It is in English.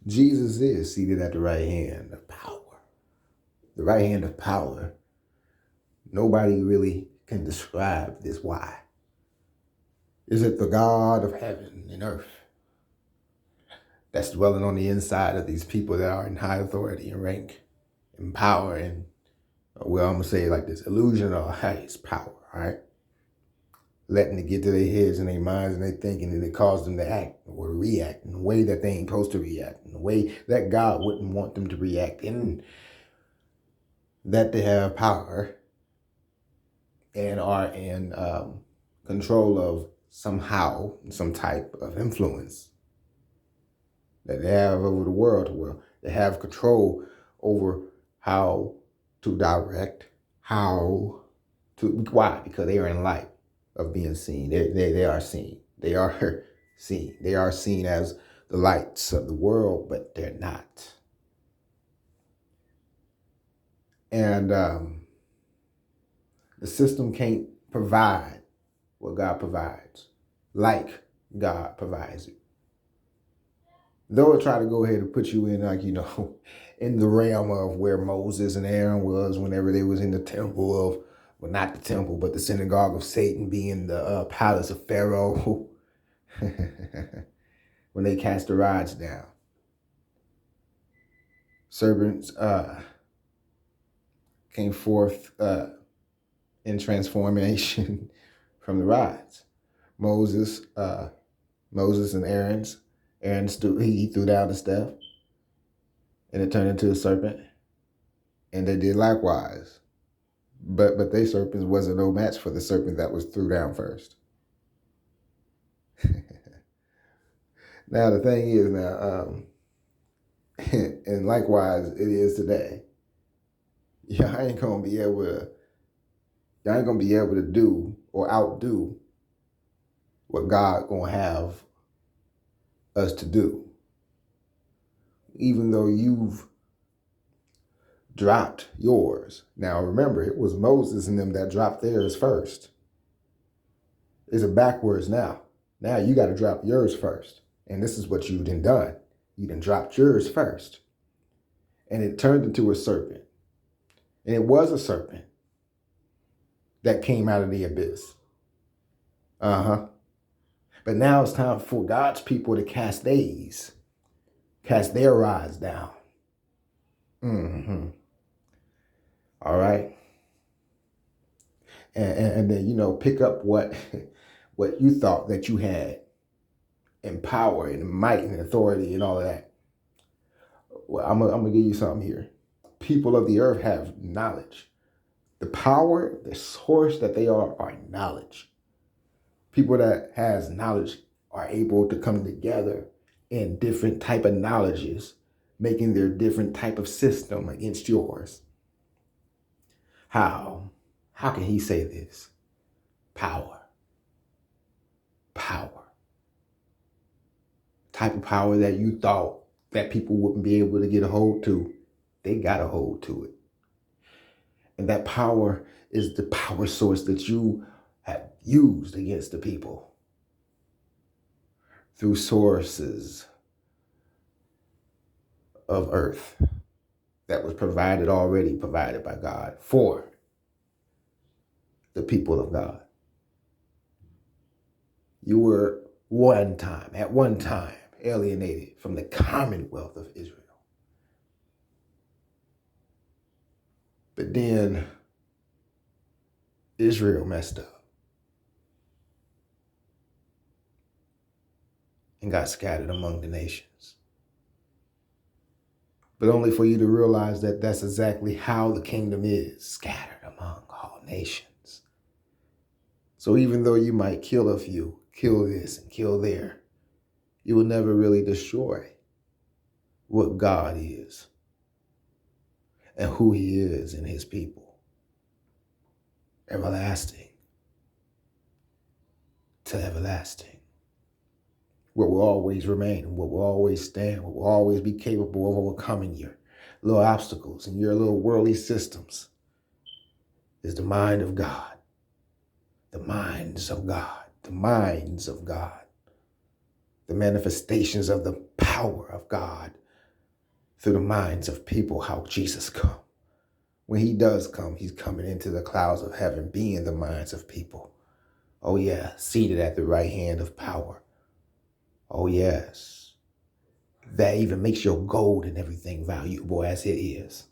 Jesus is seated at the right hand of power. The right hand of power. Nobody really can describe this why. Is it the God of heaven and earth that's dwelling on the inside of these people that are in high authority and rank and power and, well, I'm going to say it like this, illusion of highest power, all right? Letting it get to their heads and their minds and their thinking, and it cause them to act or react in a way that they ain't supposed to react, in a way that God wouldn't want them to react in, that they have power and are in control of somehow, some type of influence that they have over the world. Well, they have control over how to direct, how to, why? Because they are in light of being seen. They are seen. They are seen. They are seen as the lights of the world, but they're not. And the system can't provide what God provides, like God provides it. They'll try to go ahead and put you in, like, in the realm of where Moses and Aaron was whenever they was in the temple of, well, not the temple, but the synagogue of Satan, being the palace of Pharaoh, when they cast the rods down. Serpents came forth in transformation from the rods. Moses and Aaron he threw down the staff and it turned into a serpent. And they did likewise. But they serpents wasn't no match for the serpent that was threw down first. Now the thing is and likewise it is today. Y'all ain't gonna be able to do or outdo what God gonna have us to do. Even though you've dropped yours. Now remember, it was Moses and them that dropped theirs first. It's a backwards now. Now you got to drop yours first. And this is what you done. You done dropped yours first. And it turned into a serpent. And it was a serpent that came out of the abyss. But now it's time for God's people to cast their rods down. All right. And then, pick up what you thought that you had in power and might and authority and all of that. Well, I'm gonna give you something here. People of the earth have knowledge. The power, the source that they are knowledge. People that has knowledge are able to come together in different type of knowledges, making their different type of system against yours. How? How can he say this? Power. Power. Type of power that you thought that people wouldn't be able to get a hold to. They got a hold to it. And that power is the power source that you have used against the people through sources of earth that was already provided by God for the people of God. You were at one time, alienated from the commonwealth of Israel. But then Israel messed up and got scattered among the nations. But only for you to realize that that's exactly how the kingdom is, scattered among all nations. So even though you might kill a few, kill this and kill there, you will never really destroy what God is and who he is in his people. Everlasting to everlasting. What will always remain, what will always stand, what will always be capable of overcoming your little obstacles and your little worldly systems is the mind of God. The minds of God. The minds of God. The manifestations of the power of God through the minds of people how Jesus come. When he does come, he's coming into the clouds of heaven, being the minds of people. Oh yeah, seated at the right hand of power. Oh yes. That even makes your gold and everything valuable as it is.